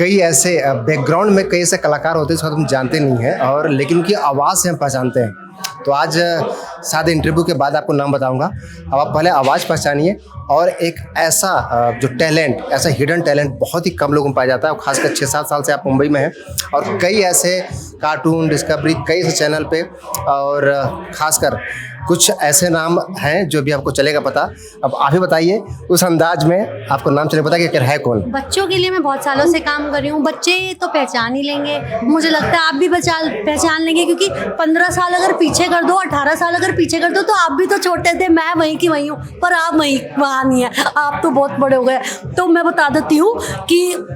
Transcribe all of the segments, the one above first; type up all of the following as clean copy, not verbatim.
कई ऐसे बैकग्राउंड में कई ऐसे कलाकार होते हैं जिसको तुम जानते नहीं हैं और लेकिन उनकी आवाज़ से हम पहचानते हैं। तो आज शायद इंटरव्यू के बाद आपको नाम बताऊंगा। अब आप पहले आवाज़ पहचानिए और एक ऐसा जो टैलेंट, ऐसा हिडन टैलेंट बहुत ही कम लोगों में पाया जाता है और खासकर 6-7 साल से आप मुंबई में हैं और कई ऐसे कार्टून डिस्कवरी कई ऐसे चैनल पे और खासकर कुछ ऐसे नाम हैं जो भी आपको चलेगा पता। अब आप ही बताइए उस अंदाज में आपको नाम चले पता कि आखिर है कौन। बच्चों के लिए मैं बहुत सालों से काम कर रही हूँ। बच्चे तो पहचान ही लेंगे, मुझे लगता है आप भी पहचान लेंगे, क्योंकि 15 साल अगर पीछे कर दो, 18 साल अगर पीछे कर दो तो आप भी तो छोटे थे, मैं वहीं की वहीं हूँ, पर आप वहाँ नहीं है, आप तो बहुत बड़े हो गए। तो मैं बता देती हूँ कि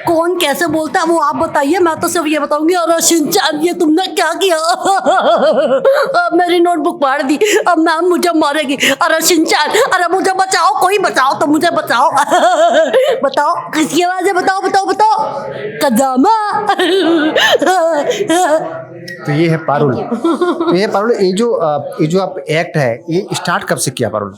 कौन कैसे बोलता है वो आप बताइए, मैं तो सिर्फ ये बताऊंगी अरे शिनचैन ये तुमने क्या किया अब मेरी नोटबुक फाड़ दी, अब मैम मुझे मारेगी, अरे शिनचैन अरे मुझे बचाओ, कोई बचाओ तो मुझे बचाओ बताओ किसकी आवाज़ है, बताओ बताओ बताओ, कदमा तो ये है पारुल। तो ये पारुल, ये जो आप एक्ट है ये स्टार्ट कब से किया पारुल?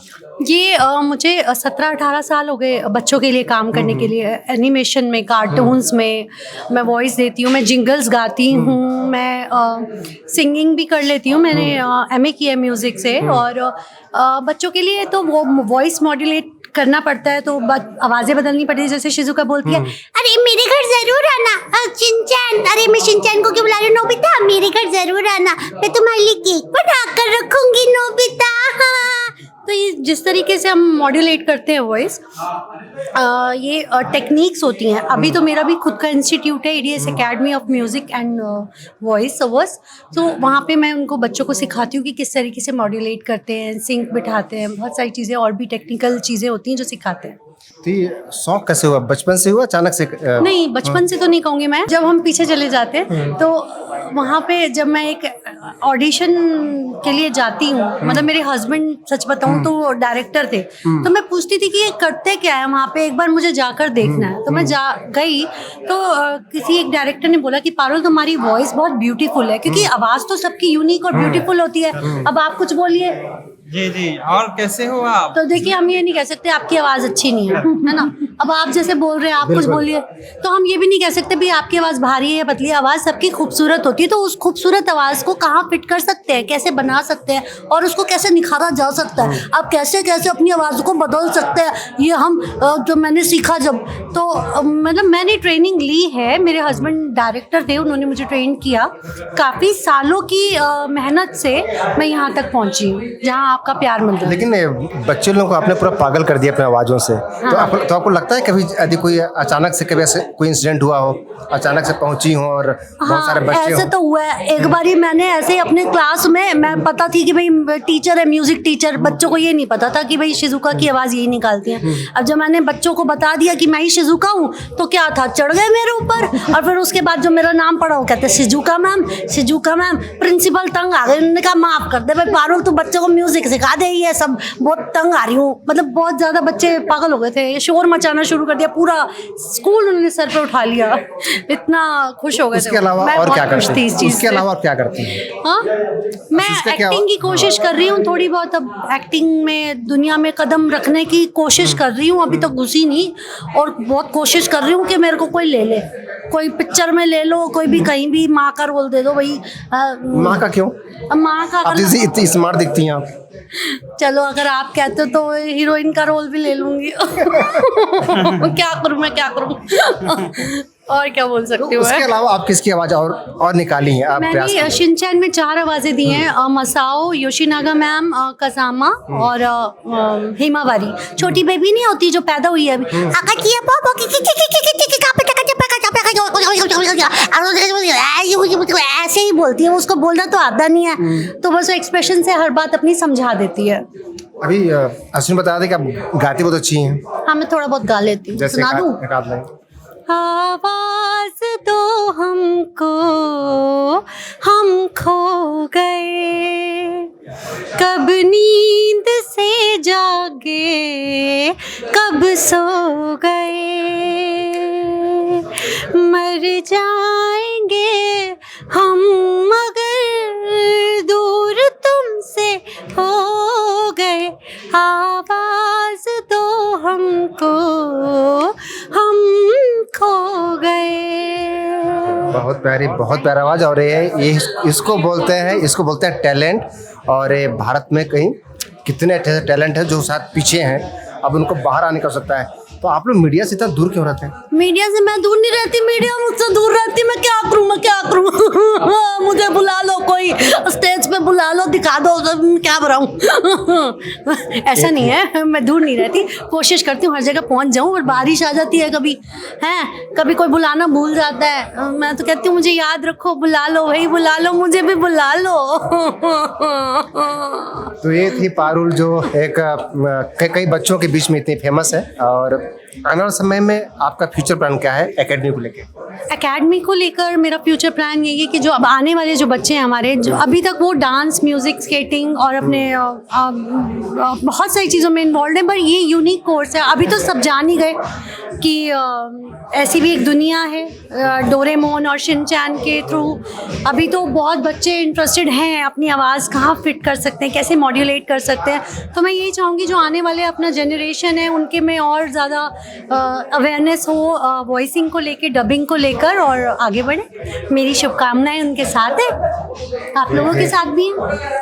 ये मुझे 17-18 साल हो गए बच्चों के लिए काम करने के लिए। एनिमेशन में, कार्टून्स में मैं वॉइस देती हूँ, मैं जिंगल्स गाती हूँ, मैं सिंगिंग भी कर लेती हूँ। मैंने एमए किया है म्यूज़िक से और बच्चों के लिए तो वो वॉइस मॉड्यूलेट करना पड़ता है, तो आवाज़ें बदलनी पड़ती है। जैसे शिजुका बोलती है अरे मेरे घर ज़रूर आना शिनचैन, अरे मैं शिनचैन को क्यों बुला रही हूँ, नोबिता मेरे घर ज़रूर आना, मैं तुम्हारे लिए केक बना कर रखूँगी नोबिता। तो ये जिस तरीके से हम मॉड्यूलेट करते हैं वॉइस, ये टेक्निक्स होती हैं। अभी तो मेरा भी खुद का इंस्टीट्यूट है, EDS academy of music and voice servers, तो वहाँ पे मैं उनको बच्चों को सिखाती हूँ कि किस तरीके से मॉड्यूलेट करते हैं, सिंक बिठाते हैं, बहुत सारी चीज़ें और भी टेक्निकल चीज़ें होती हैं जो सिखाते हैं। तो ये शौक कैसे हुआ, बचपन से हुआ अचानक से? नहीं, बचपन से तो नहीं कहूँगी मैं। जब हम पीछे चले जाते तो वहाँ पे जब मैं एक ऑडिशन के लिए जाती हूँ, मतलब मेरे हस्बैंड सच बताऊँ तो डायरेक्टर थे, तो मैं पूछती थी कि ये करते क्या है वहाँ पे, एक बार मुझे जाकर देखना है। तो मैं गई तो किसी एक डायरेक्टर ने बोला कि पारुल तुम्हारी वॉइस बहुत ब्यूटीफुल है, क्योंकि आवाज़ तो सबकी यूनिक और ब्यूटीफुल होती है। अब आप कुछ बोलिए। जी जी, और कैसे हो आप? तो देखिए हम ये नहीं कह सकते आपकी आवाज़ अच्छी नहीं है ना। अब आप जैसे बोल रहे हैं, आप कुछ बोलिए, तो हम ये भी नहीं कह सकते भी आपकी आवाज़ भारी है या पतली। आवाज़ सबकी खूबसूरत होती है, तो उस खूबसूरत आवाज़ को कहाँ फिट कर सकते हैं, कैसे बना सकते हैं और उसको कैसे निखारा जा सकता है, आप कैसे कैसे अपनी आवाज़ को बदल सकते हैं, ये हम जो मैंने सीखा जब, तो मतलब मैंने ट्रेनिंग ली है। मेरे हस्बैंड डायरेक्टर थे, उन्होंने मुझे ट्रेन किया। काफ़ी सालों की मेहनत से मैं यहाँ तक पहुँची हूँ जहाँ आपका प्यार मिल रहा है। लेकिन बच्चे लोगों को आपने पूरा पागल कर दिया अपनी आवाज़ों से। हाँ। तो आपको लगता है कभी यदि कोई अचानक से कभी ऐसे कोई इंसिडेंट हुआ हो, अचानक से पहुंची हो और बहुत सारे बच्चे ऐसे तो हुआ है। एक बारी मैंने ऐसे ही अपने क्लास में, मैं पता थी कि भाई टीचर है, म्यूजिक टीचर, बच्चों को ये नहीं पता था कि भाई शिजुका की आवाज़ यही निकालती है। अब जब मैंने बच्चों को बता दिया कि मैं ही शिजुका हूँ तो क्या था, चढ़ गए मेरे ऊपर। और फिर उसके बाद जो मेरा नाम पड़ा वो कहते Shizuka ma'am, Shizuka ma'am. Principal तंग आ गए, उन्होंने कहा माफ़ कर दे भाई पारुल, तू बच्चों को म्यूजिक सिखा दे, ये सब बहुत तंग आ रही हूँ। मतलब बहुत ज़्यादा बच्चे पागल हो गए थे, शोर मचाना शुरू कर दिया, पूरा स्कूल उन्होंने सर पे उठा लिया, इतना खुश हो गए थे। उसके अलावा और क्या करती हैं? उसके अलावा क्या करती हैं? हाँ, मैं एक्टिंग की कोशिश कर रही हूँ थोड़ी बहुत। अब एक्टिंग में दुनिया में कदम रखने की कोशिश कर रही हूँ, अभी तक घुसी नहीं, और बहुत कोशिश कर रही हूँ कि मेरे को कोई ले ले, कोई पिक्चर में ले लो, कोई भी कहीं भी माँ का रोल दे दो भाई। माँ का क्यों? माँ का इतनी स्मार्ट दिखती हैं आप। चलो अगर आप कहते हो तो हीरोइन का रोल भी ले लूंगी क्या करूं मैं, क्या करूं और क्या बोल सकती हूँ। उसके अलावा आप किसकी आवाज़ और निकाली है आप? मैंने शिनचैन में 4 आवाज़ें दी हैं, मसाओ, योशिनागा मैम, कसामा और हिमावारी। छोटी बेबी नहीं होती जो पैदा हुई है अभी, ऐसे ही बोलती है, उसको बोलना तो आता नहीं है, तो बस एक्सप्रेशन से हर बात अपनी समझा देती है। अभी अश्विन बता रहे कि आप गाती बहुत अच्छी हैं। हाँ, मैं थोड़ा बहुत गा लेती हूँ, सुना दूँ? आवाज़ दो हमको, हम खो गए, कब नींद से जागे, कब सो गए, मर जाएंगे हम मगर दूर तुमसे हो गए, आवाज़ दो हमको, हम खो गए। बहुत प्यारी, बहुत प्यारा आवाज़। और ये इसको बोलते हैं टैलेंट। और ये भारत में कहीं कितने ऐसे टैलेंट है जो शायद पीछे हैं, अब उनको बाहर आने का सकता है। तो आप लोग मीडिया से इतना दूर क्यों रहते हैं? मीडिया से मैं दूर नहीं रहती, मीडिया मुझसे दूर रहती। मैं क्या करूँ, मुझे बुला लो, कोई स्टेज पे बुला लो, दिखा दो, क्या बनाऊँ। ऐसा नहीं है, मैं दूर नहीं रहती, कोशिश करती हूँ हर जगह पहुँच जाऊँ। और बारिश आ जाती है कभी, कभी कोई बुलाना भूल जाता है, मैं तो कहती हूँ मुझे याद रखो, बुला लो भाई, बुला लो, मुझे भी बुला लो। तो ये थी पारुल, जो एक कई बच्चों के बीच में इतनी फेमस है। और आने वाले समय में आपका फ्यूचर प्लान क्या है एकेडमी को लेकर? एकेडमी को लेकर मेरा फ्यूचर प्लान यही है कि जो अब आने वाले जो बच्चे हैं हमारे, जो अभी तक वो डांस, म्यूज़िक, स्केटिंग और अपने बहुत सारी चीज़ों में इन्वॉल्व हैं, पर ये यूनिक कोर्स है। अभी तो सब जान ही गए कि ऐसी भी एक दुनिया है डोरेमोन और शिनचैन के थ्रू। अभी तो बहुत बच्चे इंटरेस्टेड हैं अपनी आवाज़ कहाँ फिट कर सकते हैं, कैसे मॉड्यूलेट कर सकते हैं। तो मैं यही चाहूँगी जो आने वाले अपना जनरेशन है उनके में और ज़्यादा अवेयरनेस हो वॉइसिंग को लेके, डबिंग को लेकर, और आगे बढ़े। मेरी शुभकामनाएं उनके साथ है, आप लोगों के साथ भी हैं।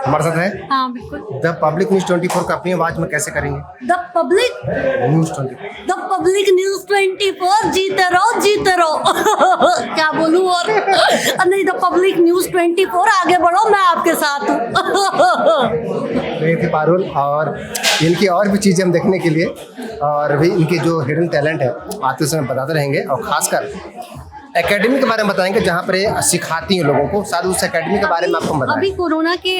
हमारे साथ है। हाँ बिल्कुल। द पब्लिक न्यूज़ 24 को अपनी आवाज़ में कैसे करेंगे? The public news 24। The public news 24, जीते रहो, जीते रहो। क्या बोलूँ और नहीं, द पब्लिक न्यूज़ 24, आगे बढ़ो, मैं आपके साथ हूँ। ये थी पारुल, और इनकी और भी चीज़ें हम देखने के लिए, और भी इनके जो हिडन टैलेंट है आते समय बताते रहेंगे। और खासकर एकेडमी के बारे में बताएंगे जहाँ पर ये सिखाती हैं लोगों को। शायद उस एकेडमी के बारे में आपको बताएं। अभी कोरोना के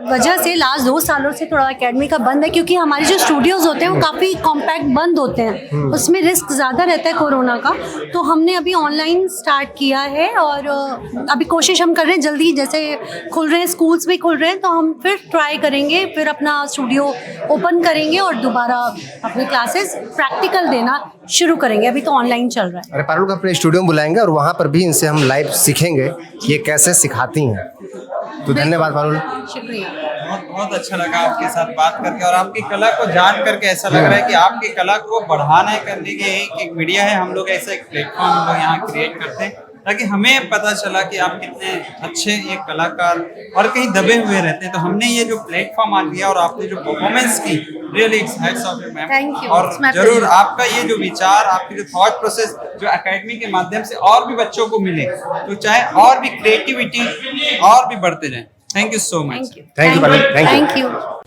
वजह से लास्ट 2 सालों से थोड़ा एकेडमी का बंद है, क्योंकि हमारे जो स्टूडियोज़ होते हैं वो काफ़ी कॉम्पैक्ट बंद होते हैं, उसमें रिस्क ज़्यादा रहता है कोरोना का। तो हमने अभी ऑनलाइन स्टार्ट किया है, और अभी कोशिश हम कर रहे हैं जल्दी, जैसे खुल रहे हैं, स्कूल्स भी खुल रहे हैं, तो हम फिर ट्राई करेंगे, फिर अपना स्टूडियो ओपन करेंगे और दोबारा अपने क्लासेस प्रैक्टिकल देना शुरू करेंगे। अभी तो ऑनलाइन चल रहा है। अरे पारुल को अपने स्टूडियो में बुलाएंगे और वहाँ पर भी इनसे हम लाइव सीखेंगे कि ये कैसे सिखाती हैं। तो धन्यवाद पारुल। शुक्रिया। बहुत बहुत अच्छा लगा आपके साथ बात करके, और आपकी कला को जान करके ऐसा लग रहा है कि आपकी कला को बढ़ाने करने के एक मीडिया है। हम लोग ऐसा एक प्लेटफॉर्म हम लोग यहाँ क्रिएट करते हैं ताकि हमें पता चला कि आप कितने अच्छे ये कलाकार और कहीं दबे हुए रहते हैं। तो हमने ये जो प्लेटफॉर्म आ दिया और आपने जो परफॉर्मेंस की, really it's hats off you ma'am. Thank you. और It's my जरूर pleasure. आपका ये जो विचार, आपकी जो थॉट प्रोसेस जो एकेडमी के माध्यम से और भी बच्चों को मिले, तो चाहे और भी क्रिएटिविटी और भी बढ़ते जाए। Thank you so much. Thank you. Thank you, Palak. Thank you. Thank you.